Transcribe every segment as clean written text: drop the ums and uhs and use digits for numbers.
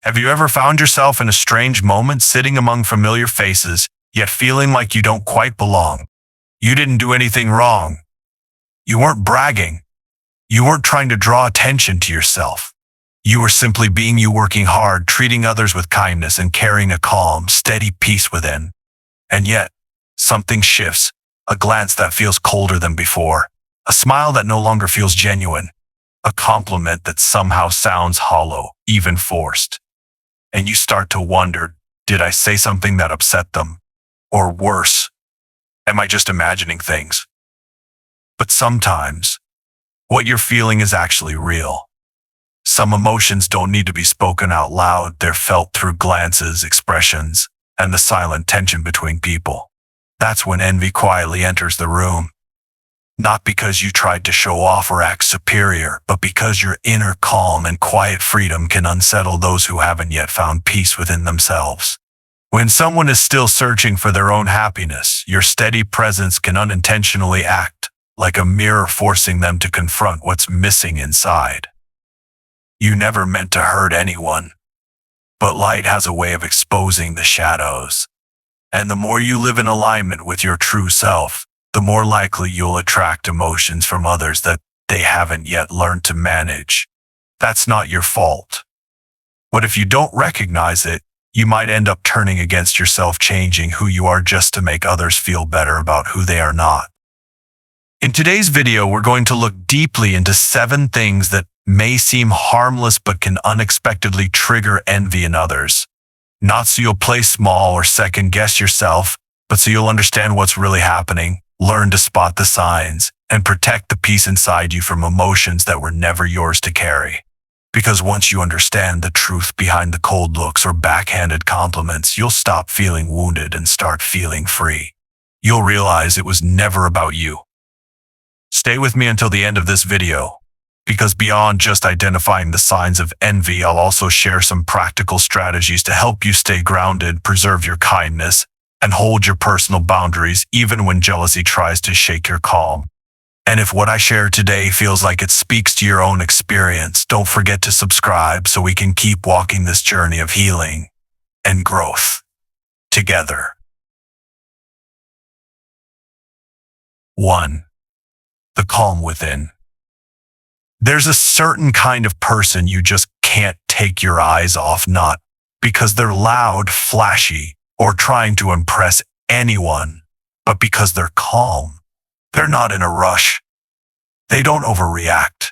Have you ever found yourself in a strange moment sitting among familiar faces, yet feeling like you don't quite belong? You didn't do anything wrong. You weren't bragging. You weren't trying to draw attention to yourself. You were simply being you, working hard, treating others with kindness, and carrying a calm, steady peace within. And yet, something shifts, a glance that feels colder than before, a smile that no longer feels genuine, a compliment that somehow sounds hollow, even forced. And you start to wonder, did I say something that upset them? Or worse, am I just imagining things? But sometimes, what you're feeling is actually real. Some emotions don't need to be spoken out loud, they're felt through glances, expressions, and the silent tension between people. That's when envy quietly enters the room. Not because you tried to show off or act superior, but because your inner calm and quiet freedom can unsettle those who haven't yet found peace within themselves. When someone is still searching for their own happiness, your steady presence can unintentionally act like a mirror, forcing them to confront what's missing inside. You never meant to hurt anyone, but light has a way of exposing the shadows. And the more you live in alignment with your true self, the more likely you'll attract emotions from others that they haven't yet learned to manage. That's not your fault. But if you don't recognize it, you might end up turning against yourself, changing who you are just to make others feel better about who they are not. In today's video, we're going to look deeply into 7 things that may seem harmless but can unexpectedly trigger envy in others. Not so you'll play small or second-guess yourself, but so you'll understand what's really happening, learn to spot the signs, and protect the peace inside you from emotions that were never yours to carry. Because once you understand the truth behind the cold looks or backhanded compliments, you'll stop feeling wounded and start feeling free. You'll realize it was never about you. Stay with me until the end of this video, because beyond just identifying the signs of envy, I'll also share some practical strategies to help you stay grounded, preserve your kindness, and hold your personal boundaries even when jealousy tries to shake your calm. And if what I share today feels like it speaks to your own experience, don't forget to subscribe so we can keep walking this journey of healing and growth together. 1. The calm within. There's a certain kind of person you just can't take your eyes off, not because they're loud, flashy, or trying to impress anyone, but because they're calm. They're not in a rush. They don't overreact.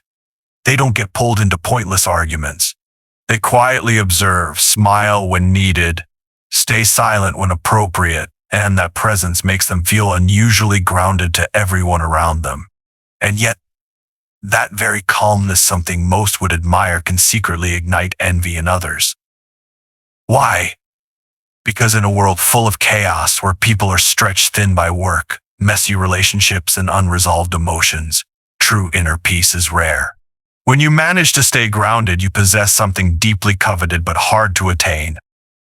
They don't get pulled into pointless arguments. They quietly observe, smile when needed, stay silent when appropriate, and that presence makes them feel unusually grounded to everyone around them. And yet, that very calmness, something most would admire, can secretly ignite envy in others. Why? Because in a world full of chaos, where people are stretched thin by work, messy relationships, and unresolved emotions, true inner peace is rare. When you manage to stay grounded, you possess something deeply coveted but hard to attain.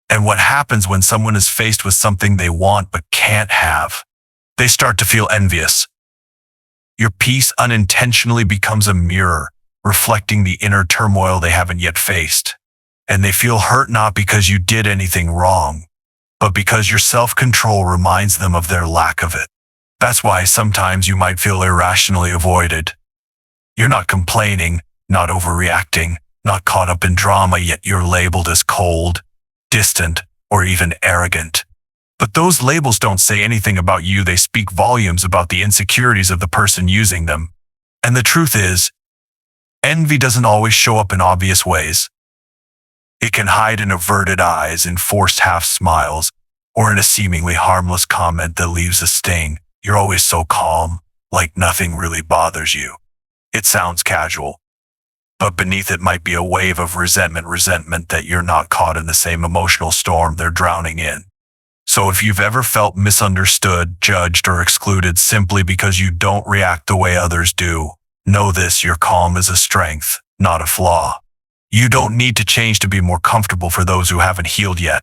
And what happens when someone is faced with something they want but can't have? They start to feel envious. Your peace unintentionally becomes a mirror, reflecting the inner turmoil they haven't yet faced. And they feel hurt not because you did anything wrong, but because your self-control reminds them of their lack of it. That's why sometimes you might feel irrationally avoided. You're not complaining, not overreacting, not caught up in drama, yet you're labeled as cold, distant, or even arrogant. But those labels don't say anything about you, they speak volumes about the insecurities of the person using them. And the truth is, envy doesn't always show up in obvious ways. It can hide in averted eyes, in forced half smiles, or in a seemingly harmless comment that leaves a sting. You're always so calm, like nothing really bothers you. It sounds casual, but beneath it might be a wave of resentment that you're not caught in the same emotional storm they're drowning in. So if you've ever felt misunderstood, judged, or excluded simply because you don't react the way others do, know this: your calm is a strength, not a flaw. You don't need to change to be more comfortable for those who haven't healed yet.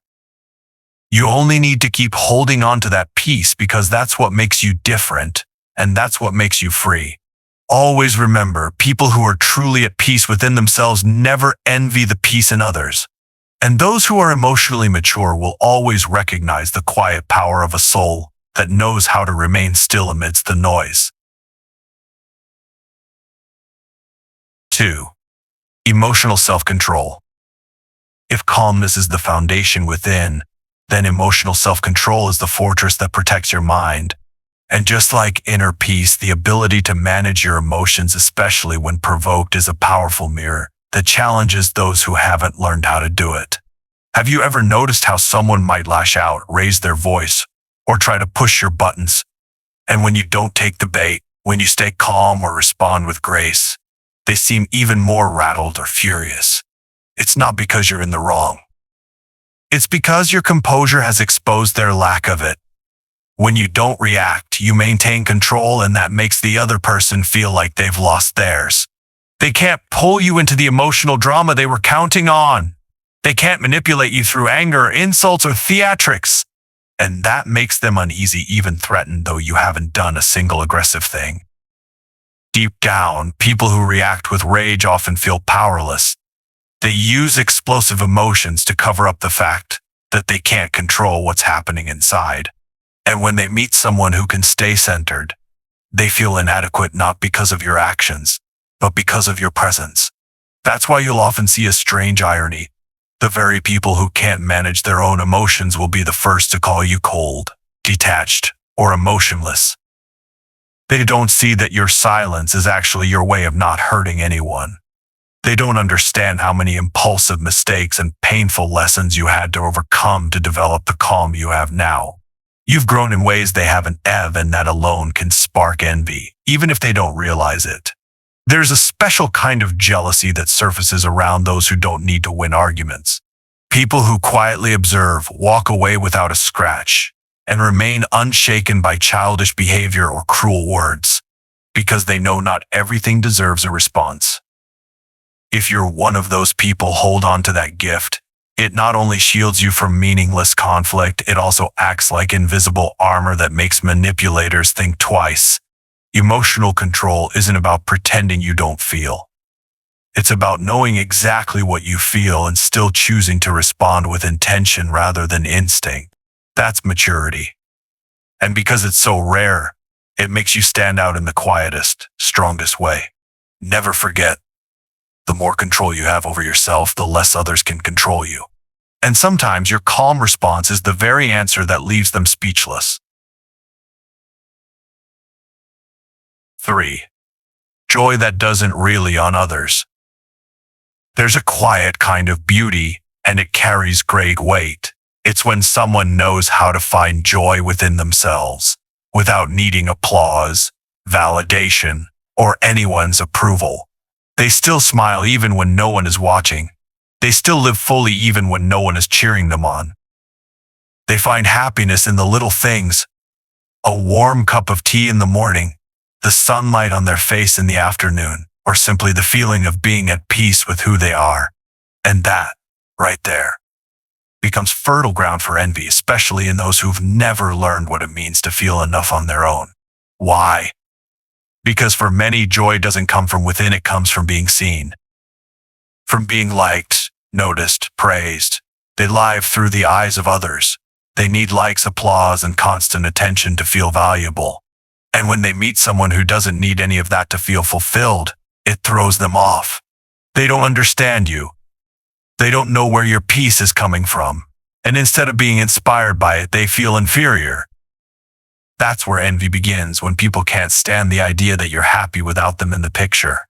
You only need to keep holding on to that peace, because that's what makes you different, and that's what makes you free. Always remember, people who are truly at peace within themselves never envy the peace in others. And those who are emotionally mature will always recognize the quiet power of a soul that knows how to remain still amidst the noise. 2. Emotional self-control. If calmness is the foundation within, then emotional self-control is the fortress that protects your mind. And just like inner peace, the ability to manage your emotions, especially when provoked, is a powerful mirror that challenges those who haven't learned how to do it. Have you ever noticed how someone might lash out, raise their voice, or try to push your buttons? And when you don't take the bait, when you stay calm or respond with grace, they seem even more rattled or furious. It's not because you're in the wrong. It's because your composure has exposed their lack of it. When you don't react, you maintain control, and that makes the other person feel like they've lost theirs. They can't pull you into the emotional drama they were counting on. They can't manipulate you through anger, insults, or theatrics. And that makes them uneasy, even threatened, though you haven't done a single aggressive thing. Deep down, people who react with rage often feel powerless. They use explosive emotions to cover up the fact that they can't control what's happening inside. And when they meet someone who can stay centered, they feel inadequate, not because of your actions, but because of your presence. That's why you'll often see a strange irony. The very people who can't manage their own emotions will be the first to call you cold, detached, or emotionless. They don't see that your silence is actually your way of not hurting anyone. They don't understand how many impulsive mistakes and painful lessons you had to overcome to develop the calm you have now. You've grown in ways they haven't, and that alone can spark envy, even if they don't realize it. There's a special kind of jealousy that surfaces around those who don't need to win arguments. People who quietly observe, walk away without a scratch, and remain unshaken by childish behavior or cruel words, because they know not everything deserves a response. If you're one of those people, hold on to that gift. It not only shields you from meaningless conflict, it also acts like invisible armor that makes manipulators think twice. Emotional control isn't about pretending you don't feel. It's about knowing exactly what you feel and still choosing to respond with intention rather than instinct. That's maturity. And because it's so rare, it makes you stand out in the quietest, strongest way. Never forget, the more control you have over yourself, the less others can control you. And sometimes your calm response is the very answer that leaves them speechless. 3. Joy that doesn't really on others. There's a quiet kind of beauty, and it carries great weight. It's when someone knows how to find joy within themselves, without needing applause, validation, or anyone's approval. They still smile even when no one is watching. They still live fully even when no one is cheering them on. They find happiness in the little things: a warm cup of tea in the morning, the sunlight on their face in the afternoon, or simply the feeling of being at peace with who they are. And that, right there, becomes fertile ground for envy, especially in those who've never learned what it means to feel enough on their own. Why? Because for many, joy doesn't come from within, it comes from being seen. From being liked, noticed, praised. They live through the eyes of others. They need likes, applause, and constant attention to feel valuable. And when they meet someone who doesn't need any of that to feel fulfilled, it throws them off. They don't understand you. They don't know where your peace is coming from. And instead of being inspired by it, they feel inferior. That's where envy begins, when people can't stand the idea that you're happy without them in the picture.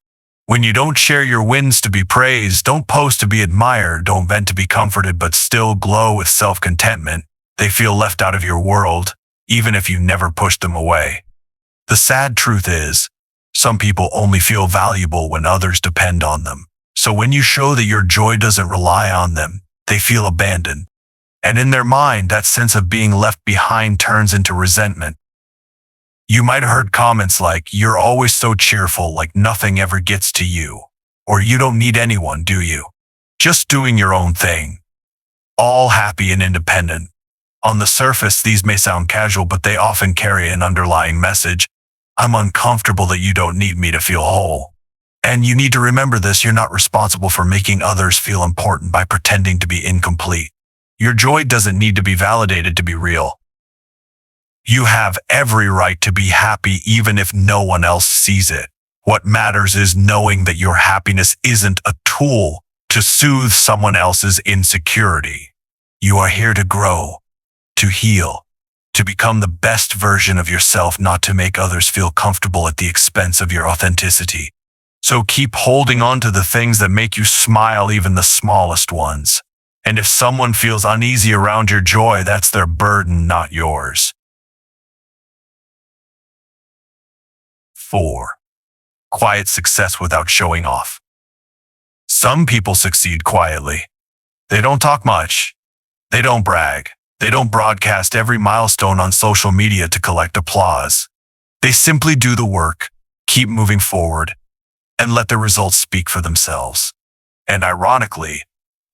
When you don't share your wins to be praised, don't post to be admired, don't vent to be comforted, but still glow with self-contentment, they feel left out of your world, even if you never pushed them away. The sad truth is, some people only feel valuable when others depend on them. So when you show that your joy doesn't rely on them, they feel abandoned. And in their mind, that sense of being left behind turns into resentment. You might have heard comments like, "You're always so cheerful, like nothing ever gets to you." Or, "You don't need anyone, do you? Just doing your own thing. All happy and independent." On the surface, these may sound casual, but they often carry an underlying message. I'm uncomfortable that you don't need me to feel whole. And you need to remember this, you're not responsible for making others feel important by pretending to be incomplete. Your joy doesn't need to be validated to be real. You have every right to be happy even if no one else sees it. What matters is knowing that your happiness isn't a tool to soothe someone else's insecurity. You are here to grow, to heal, to become the best version of yourself, not to make others feel comfortable at the expense of your authenticity. So keep holding on to the things that make you smile, even the smallest ones. And if someone feels uneasy around your joy, that's their burden, not yours. 4. Quiet success without showing off. Some people succeed quietly. They don't talk much. They don't brag. They don't broadcast every milestone on social media to collect applause. They simply do the work, keep moving forward, and let the results speak for themselves. And ironically,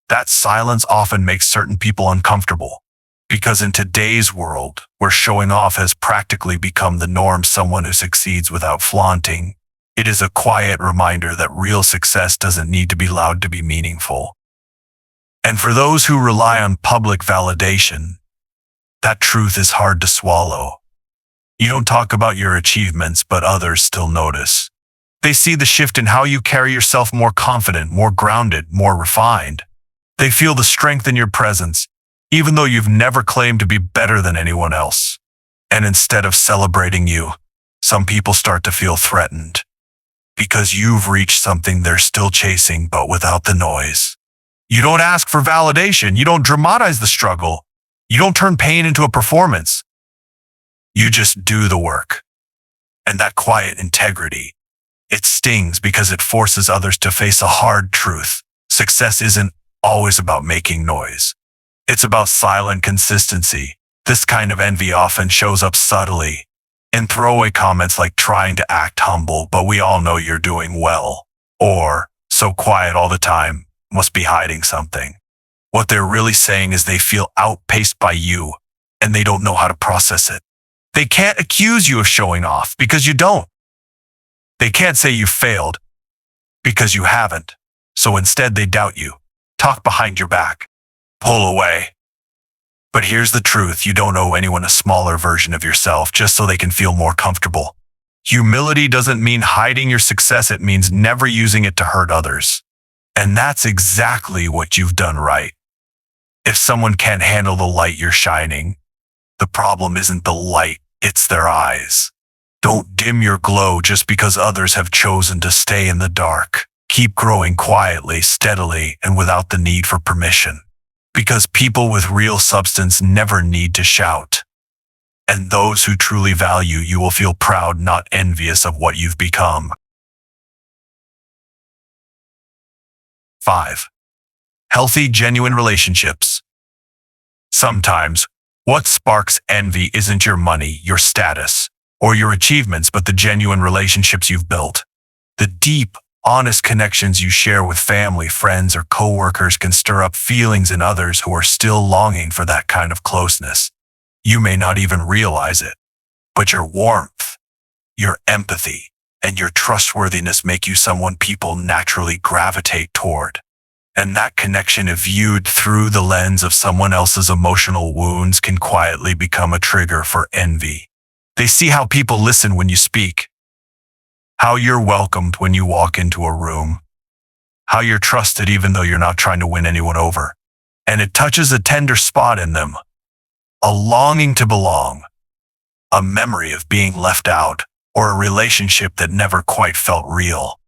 that silence often makes certain people uncomfortable. Because in today's world, where showing off has practically become the norm, someone who succeeds without flaunting, it is a quiet reminder that real success doesn't need to be loud to be meaningful. And for those who rely on public validation, that truth is hard to swallow. You don't talk about your achievements, but others still notice. They see the shift in how you carry yourself, more confident, more grounded, more refined. They feel the strength in your presence, even though you've never claimed to be better than anyone else. And instead of celebrating you, some people start to feel threatened. Because you've reached something they're still chasing, but without the noise. You don't ask for validation. You don't dramatize the struggle. You don't turn pain into a performance. You just do the work. And that quiet integrity, it stings because it forces others to face a hard truth. Success isn't always about making noise. It's about silent consistency. This kind of envy often shows up subtly in throwaway comments like trying to act humble, but we all know you're doing well. Or, so quiet all the time, must be hiding something. What they're really saying is they feel outpaced by you, and they don't know how to process it. They can't accuse you of showing off because you don't. They can't say you failed because you haven't. So instead they doubt you, talk behind your back, pull away. But here's the truth, you don't owe anyone a smaller version of yourself just so they can feel more comfortable. Humility doesn't mean hiding your success, it means never using it to hurt others. And that's exactly what you've done right. If someone can't handle the light you're shining, the problem isn't the light, it's their eyes. Don't dim your glow just because others have chosen to stay in the dark. Keep growing quietly, steadily, and without the need for permission. Because people with real substance never need to shout. And those who truly value you will feel proud, not envious of what you've become. 5. Healthy, genuine relationships. Sometimes, what sparks envy isn't your money, your status, or your achievements, but the genuine relationships you've built. The deep, honest connections you share with family, friends, or coworkers can stir up feelings in others who are still longing for that kind of closeness. You may not even realize it, but your warmth, your empathy, and your trustworthiness make you someone people naturally gravitate toward. And that connection, if viewed through the lens of someone else's emotional wounds, can quietly become a trigger for envy. They see how people listen when you speak, how you're welcomed when you walk into a room, how you're trusted even though you're not trying to win anyone over. And it touches a tender spot in them, a longing to belong, a memory of being left out, or a relationship that never quite felt real.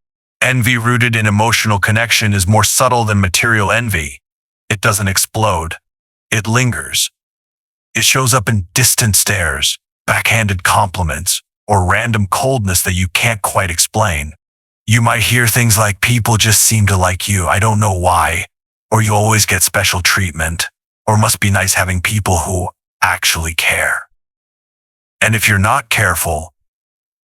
Envy rooted in emotional connection is more subtle than material envy. It doesn't explode. It lingers. It shows up in distant stares, backhanded compliments, or random coldness that you can't quite explain. You might hear things like, people just seem to like you, I don't know why, or you always get special treatment, or must be nice having people who actually care. And if you're not careful,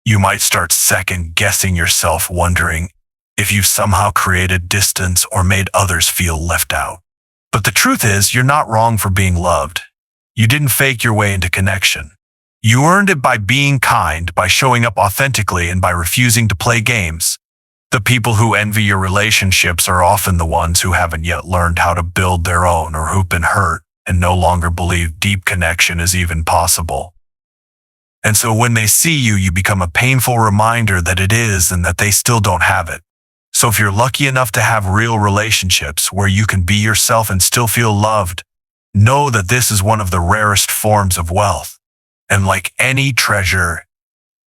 you might start second-guessing yourself, wondering if you've somehow created distance or made others feel left out. But the truth is, you're not wrong for being loved. You didn't fake your way into connection. You earned it by being kind, by showing up authentically, and by refusing to play games. The people who envy your relationships are often the ones who haven't yet learned how to build their own or who've been hurt and no longer believe deep connection is even possible. And so when they see you, you become a painful reminder that it is and that they still don't have it. So if you're lucky enough to have real relationships where you can be yourself and still feel loved, know that this is one of the rarest forms of wealth. And like any treasure,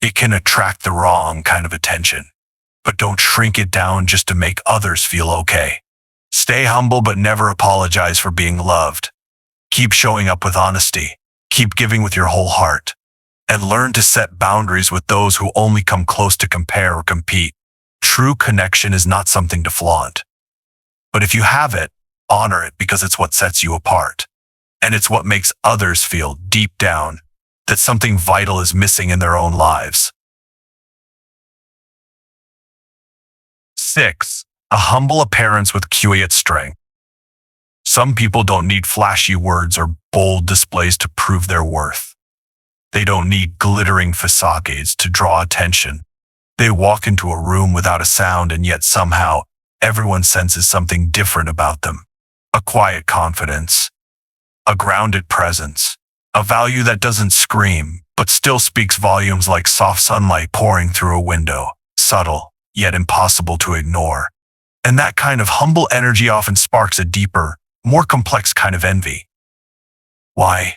it can attract the wrong kind of attention. But don't shrink it down just to make others feel okay. Stay humble but never apologize for being loved. Keep showing up with honesty. Keep giving with your whole heart. And learn to set boundaries with those who only come close to compare or compete. True connection is not something to flaunt. But if you have it, honor it because it's what sets you apart. And it's what makes others feel deep down that something vital is missing in their own lives. 6. A humble appearance with quiet strength. Some people don't need flashy words or bold displays to prove their worth. They don't need glittering facades to draw attention. They walk into a room without a sound and yet somehow everyone senses something different about them. A quiet confidence, a grounded presence, a value that doesn't scream but still speaks volumes like soft sunlight pouring through a window, subtle yet impossible to ignore. And that kind of humble energy often sparks a deeper, more complex kind of envy. Why?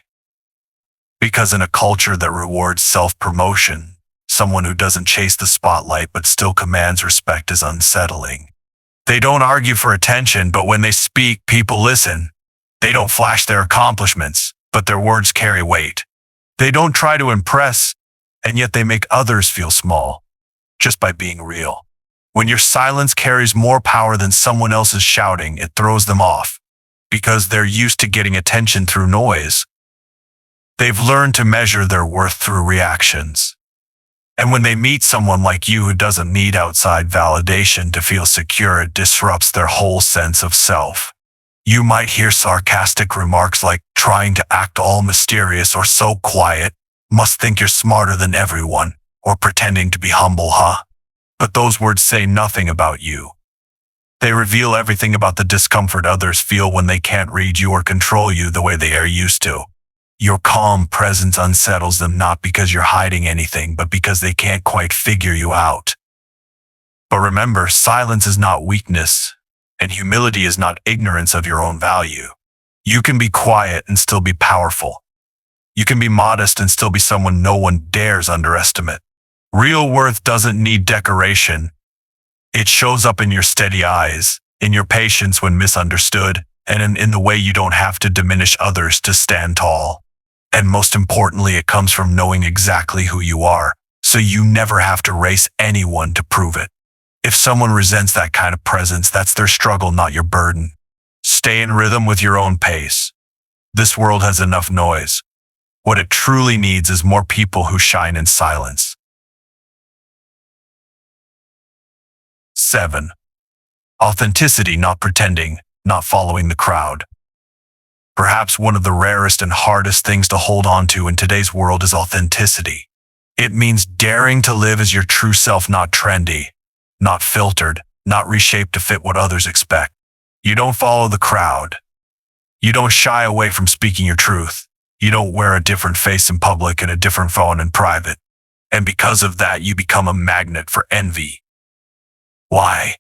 Because in a culture that rewards self-promotion, someone who doesn't chase the spotlight but still commands respect is unsettling. They don't argue for attention, but when they speak, people listen. They don't flash their accomplishments, but their words carry weight. They don't try to impress, and yet they make others feel small, just by being real. When your silence carries more power than someone else's shouting, it throws them off. Because they're used to getting attention through noise. They've learned to measure their worth through reactions. And when they meet someone like you who doesn't need outside validation to feel secure, it disrupts their whole sense of self. You might hear sarcastic remarks like, trying to act all mysterious or so quiet, must think you're smarter than everyone, or pretending to be humble, huh? But those words say nothing about you. They reveal everything about the discomfort others feel when they can't read you or control you the way they are used to. Your calm presence unsettles them not because you're hiding anything, but because they can't quite figure you out. But remember, silence is not weakness, and humility is not ignorance of your own value. You can be quiet and still be powerful. You can be modest and still be someone no one dares underestimate. Real worth doesn't need decoration. It shows up in your steady eyes, in your patience when misunderstood, and in the way you don't have to diminish others to stand tall. And most importantly, it comes from knowing exactly who you are, so you never have to race anyone to prove it. If someone resents that kind of presence, that's their struggle, not your burden. Stay in rhythm with your own pace. This world has enough noise. What it truly needs is more people who shine in silence. 7. Authenticity, not pretending, not following the crowd. Perhaps one of the rarest and hardest things to hold on to in today's world is authenticity. It means daring to live as your true self, not trendy, not filtered, not reshaped to fit what others expect. You don't follow the crowd. You don't shy away from speaking your truth. You don't wear a different face in public and a different phone in private. And because of that, you become a magnet for envy. Why?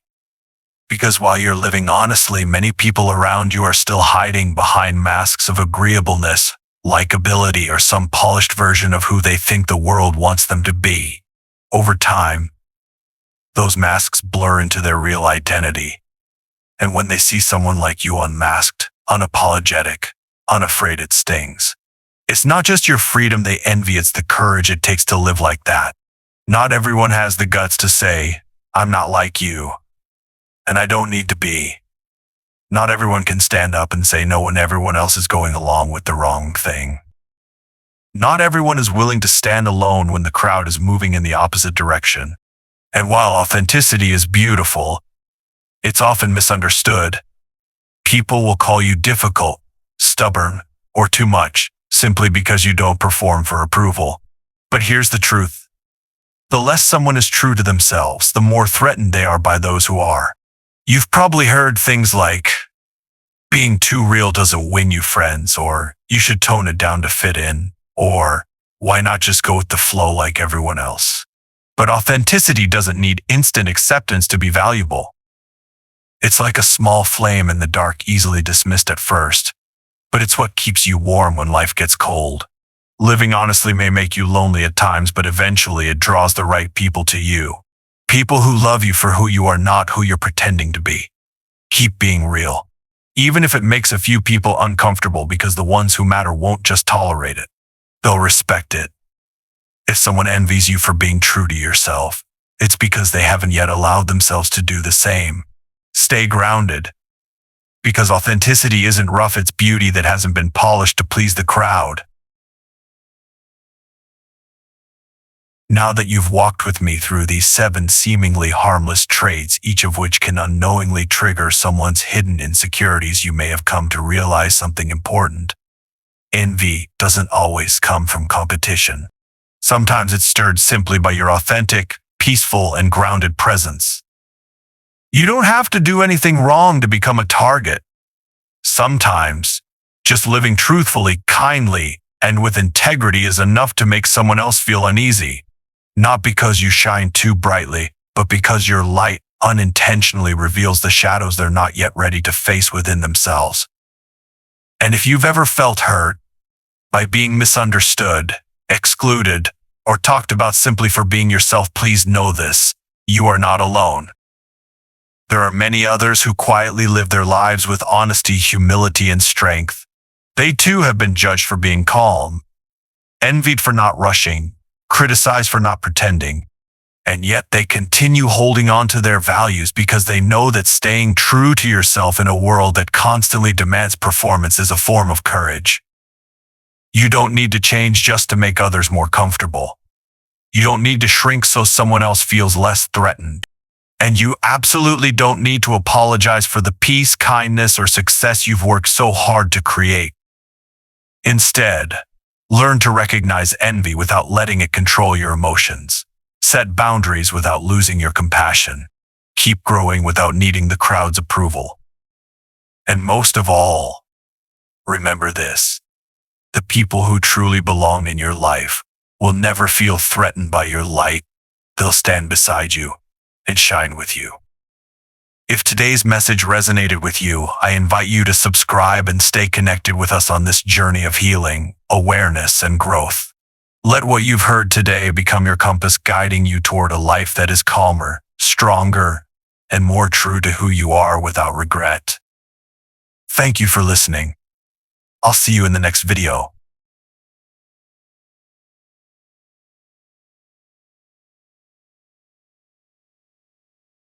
Because while you're living honestly, many people around you are still hiding behind masks of agreeableness, likability, or some polished version of who they think the world wants them to be. Over time, those masks blur into their real identity. And when they see someone like you unmasked, unapologetic, unafraid, it stings. It's not just your freedom they envy, it's the courage it takes to live like that. Not everyone has the guts to say, I'm not like you, and I don't need to be. Not everyone can stand up and say no when everyone else is going along with the wrong thing. Not everyone is willing to stand alone when the crowd is moving in the opposite direction. And while authenticity is beautiful, it's often misunderstood. People will call you difficult, stubborn, or too much, simply because you don't perform for approval. But here's the truth. The less someone is true to themselves, the more threatened they are by those who are. You've probably heard things like, being too real doesn't win you friends, or you should tone it down to fit in, or why not just go with the flow like everyone else? But authenticity doesn't need instant acceptance to be valuable. It's like a small flame in the dark, easily dismissed at first, but it's what keeps you warm when life gets cold. Living honestly may make you lonely at times, but eventually it draws the right people to you. People who love you for who you are, not who you're pretending to be. Keep being real, even if it makes a few people uncomfortable, because the ones who matter won't just tolerate it. They'll respect it. If someone envies you for being true to yourself, it's because they haven't yet allowed themselves to do the same. Stay grounded, because authenticity isn't rough, it's beauty that hasn't been polished to please the crowd. Now that you've walked with me through these 7 seemingly harmless traits, each of which can unknowingly trigger someone's hidden insecurities, you may have come to realize something important. Envy doesn't always come from competition. Sometimes it's stirred simply by your authentic, peaceful, and grounded presence. You don't have to do anything wrong to become a target. Sometimes, just living truthfully, kindly, and with integrity is enough to make someone else feel uneasy. Not because you shine too brightly, but because your light unintentionally reveals the shadows they're not yet ready to face within themselves. And if you've ever felt hurt by being misunderstood, excluded, or talked about simply for being yourself, please know this: you are not alone. There are many others who quietly live their lives with honesty, humility, and strength. They too have been judged for being calm, envied for not rushing, criticized for not pretending, and yet they continue holding on to their values because they know that staying true to yourself in a world that constantly demands performance is a form of courage. You don't need to change just to make others more comfortable. You don't need to shrink so someone else feels less threatened. And you absolutely don't need to apologize for the peace, kindness, or success you've worked so hard to create. Instead, learn to recognize envy without letting it control your emotions. Set boundaries without losing your compassion. Keep growing without needing the crowd's approval. And most of all, remember this: the people who truly belong in your life will never feel threatened by your light. They'll stand beside you and shine with you. If today's message resonated with you, I invite you to subscribe and stay connected with us on this journey of healing, awareness, and growth. Let what you've heard today become your compass, guiding you toward a life that is calmer, stronger, and more true to who you are without regret. Thank you for listening. I'll see you in the next video.